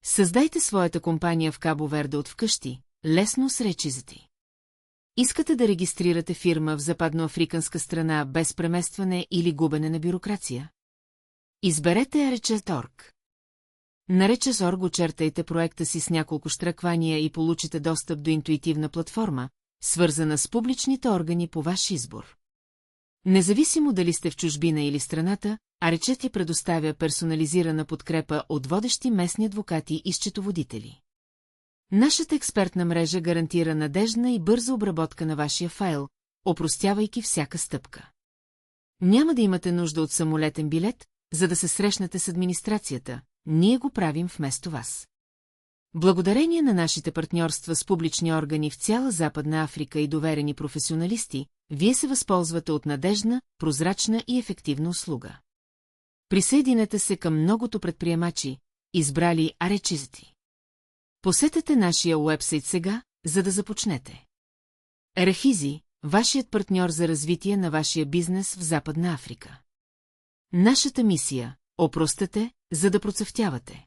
Създайте своята компания в Кабо Верде от вкъщи, лесно с речизати. Искате да регистрирате фирма в западноафриканска страна без преместване или губене на бюрокрация? Изберете Arches.org. На Arches.org очертайте проекта си с няколко щраквания и получите достъп до интуитивна платформа, свързана с публичните органи по ваш избор. Независимо дали сте в чужбина или страната, Arches ти предоставя персонализирана подкрепа от водещи местни адвокати и счетоводители. Нашата експертна мрежа гарантира надеждна и бърза обработка на вашия файл, опростявайки всяка стъпка. Няма да имате нужда от самолетен билет, за да се срещнете с администрацията, ние го правим вместо вас. Благодарение на нашите партньорства с публични органи в цяла Западна Африка и доверени професионалисти, вие се възползвате от надеждна, прозрачна и ефективна услуга. Присъединете се към многото предприемачи, избрали Arches. Посетете нашия уебсайт сега, за да започнете. Arches, вашият партньор за развитие на вашия бизнес в Западна Африка. Нашата мисия – опростете, за да процъфтявате.